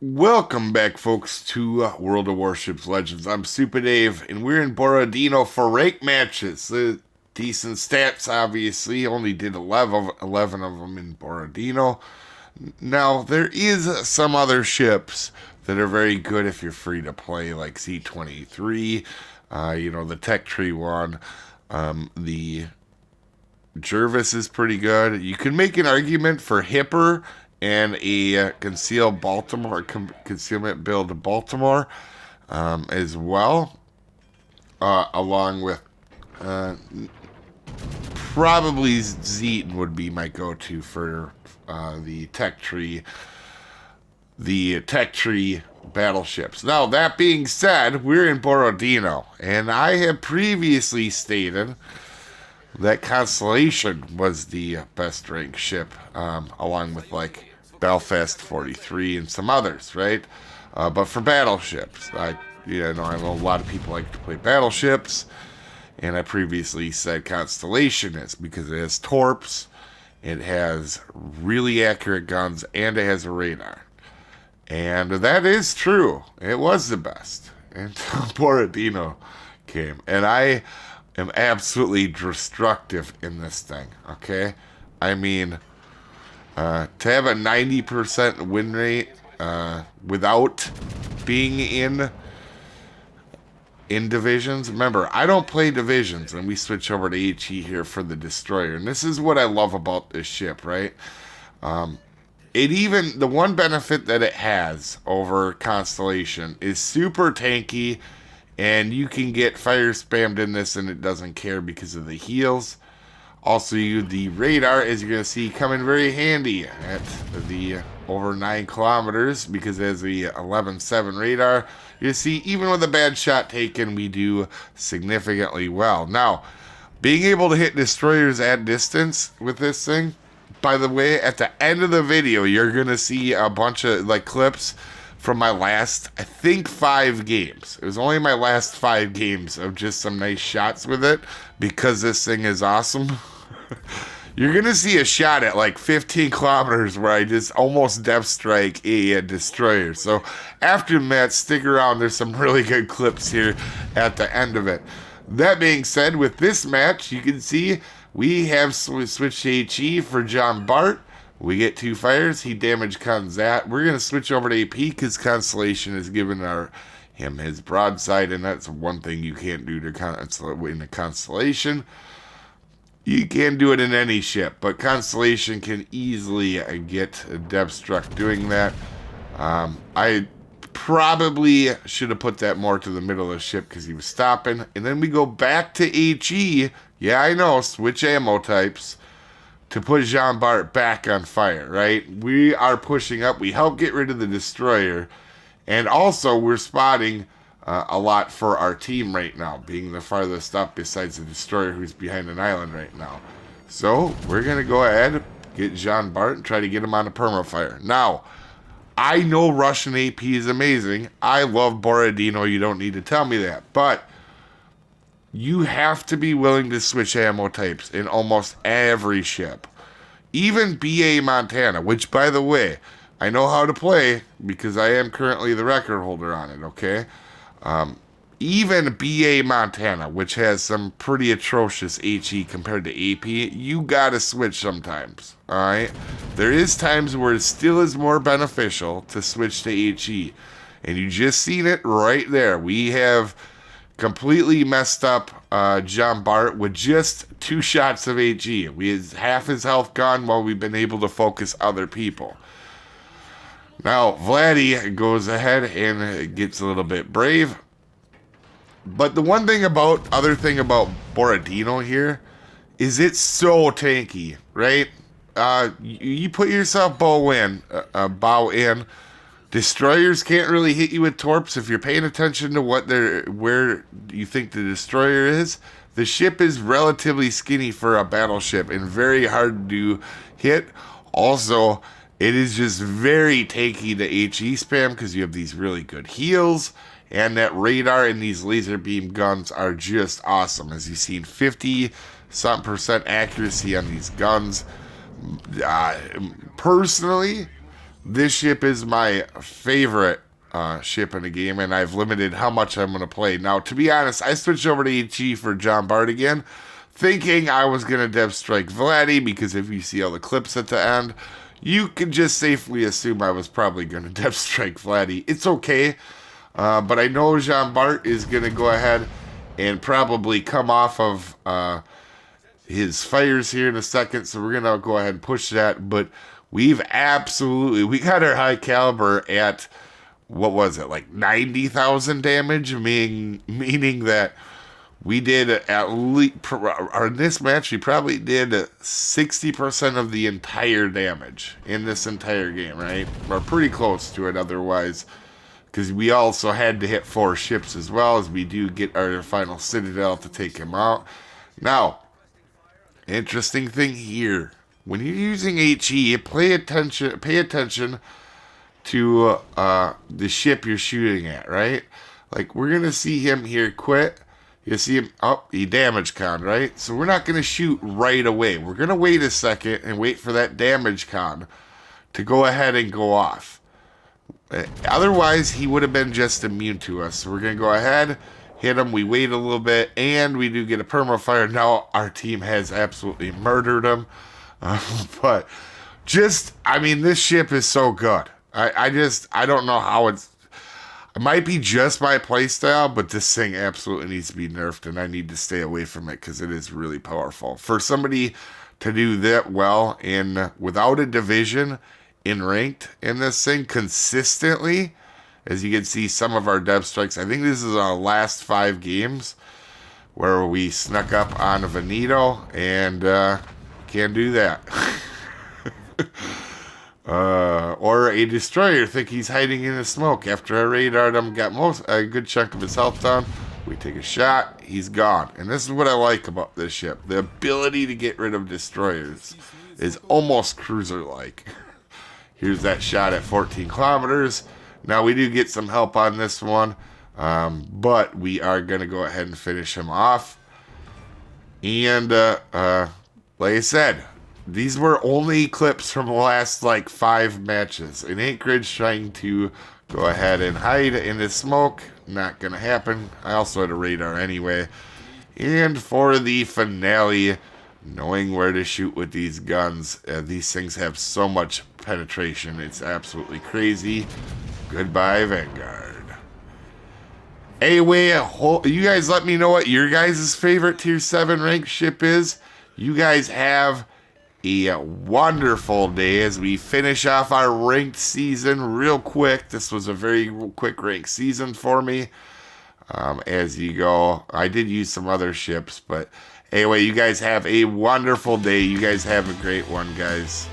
Welcome back, folks, to World of Warships Legends. I'm Soopa-Dave, and we're in Borodino for rank matches. Decent stats, obviously. Only did 11 of them in Borodino. Now, there is some other ships that are very good if you're free to play, like C-23, the Tech Tree one. The Jervis is pretty good. You can make an argument for Hipper and a concealment build Baltimore as well, along with probably Zeton would be my go-to for the Tech Tree battleships. Now, that being said, we're in Borodino, and I have previously stated that Constellation was the best ranked ship, along with like Belfast 43 and some others, right? But for battleships, I know a lot of people like to play battleships, and I previously said Constellation is because it has torps, it has really accurate guns, and it has a radar. And that is true. It was the best until Borodino came, and I am absolutely destructive in this thing, okay? I mean, to have a 90% win rate without being in divisions. Remember, I don't play divisions, and we switch over to HE here for the destroyer. And this is what I love about this ship, right? The one benefit that it has over Constellation is super tanky. And you can get fire spammed in this and it doesn't care because of the heals. Also, the radar, as you're going to see, come in very handy at the over 9 kilometers because it has the 11.7 radar. You see, even with a bad shot taken, we do significantly well. Now, being able to hit destroyers at distance with this thing, by the way, at the end of the video, you're going to see a bunch of clips from my last, I think, 5 games. It was only my last 5 games of just some nice shots with it because this thing is awesome. You're going to see a shot at like 15 kilometers where I just almost depth strike a destroyer. So after that, stick around. There's some really good clips here at the end of it. That being said, with this match, you can see we have switched to HE for John Bart. We get 2 fires. He damaged Conzat. We're going to switch over to AP because Constellation has given him his broadside, and that's one thing you can't do in a Constellation. You can do it in any ship, but Constellation can easily get depth struck doing that. I probably should have put that more to the middle of the ship because he was stopping. And then we go back to HE. Yeah, I know, switch ammo types to put Jean Bart back on fire, right? We are pushing up. We help get rid of the destroyer. And also, we're spotting a lot for our team right now, being the farthest up besides the destroyer who's behind an island right now. So, we're going to go ahead, get Jean Bart, and try to get him on a permafire. Now, I know Russian AP is amazing. I love Borodino. You don't need to tell me that. But you have to be willing to switch ammo types in almost every ship. Even BA Montana, which, by the way, I know how to play because I am currently the record holder on it, okay? Even BA Montana, which has some pretty atrocious HE compared to AP, you gotta switch sometimes, alright? There is times where it still is more beneficial to switch to HE. And you just seen it right there. We have completely messed up John Bart with just 2 shots of HE. We had half his health gone while we've been able to focus other people. Now, Vladdy goes ahead and gets a little bit brave. But the other thing about Borodino here is it's so tanky, right? You put yourself bow in. Destroyers can't really hit you with torps if you're paying attention to where you think the destroyer is. The ship is relatively skinny for a battleship and very hard to hit. Also, it is just very tanky to HE spam because you have these really good heals, and that radar and these laser beam guns are just awesome. As you've seen, 50-something% accuracy on these guns. Personally, This ship is my favorite ship in the game, and I've limited how much I'm going to play. Now, to be honest, I switched over to HE for John Bart again, thinking I was going to Depth Strike Vladdy, because if you see all the clips at the end, you can just safely assume I was probably going to Depth Strike Vladdy. It's okay, but I know Jean Bart is going to go ahead and probably come off of his fires here in a second, so we're going to go ahead and push that, but we got our high caliber at, what was it, like 90,000 damage, meaning that we did at least, or in this match, we probably did 60% of the entire damage in this entire game, right? We're pretty close to it otherwise, because we also had to hit 4 ships as well, as we do get our final Citadel to take him out. Now, interesting thing here, when you're using HE, pay attention to the ship you're shooting at, right? Like, we're going to see him here quit. You see him, oh, he damage con, right? So we're not going to shoot right away. We're going to wait a second and wait for that damage con to go ahead and go off. Otherwise, he would have been just immune to us. So we're going to go ahead, hit him, we wait a little bit, and we do get a perma fire. Now our team has absolutely murdered him. But just, I mean, this ship is so good. I don't know how it might be just my playstyle, but this thing absolutely needs to be nerfed, and I need to stay away from it because it is really powerful. For somebody to do that well without a division in ranked in this thing consistently, as you can see some of our depth strikes, I think this is our last 5 games where we snuck up on a Veneto, and can't do that. Or a destroyer think he's hiding in the smoke. After I radared him, got a good chunk of his health down, we take a shot, he's gone. And this is what I like about this ship. The ability to get rid of destroyers is almost cruiser-like. Here's that shot at 14 kilometers. Now we do get some help on this one, but we are going to go ahead and finish him off. And like I said, these were only clips from the last, like, 5 matches. And Anchorage trying to go ahead and hide in the smoke. Not going to happen. I also had a radar anyway. And for the finale, knowing where to shoot with these guns. These things have so much penetration. It's absolutely crazy. Goodbye, Vanguard. Anyway, you guys let me know what your guys' favorite Tier 7 ranked ship is. You guys have a wonderful day as we finish off our ranked season real quick. This was a very quick ranked season for me. As you go, I did use some other ships, but anyway, you guys have a wonderful day. You guys have a great one, guys.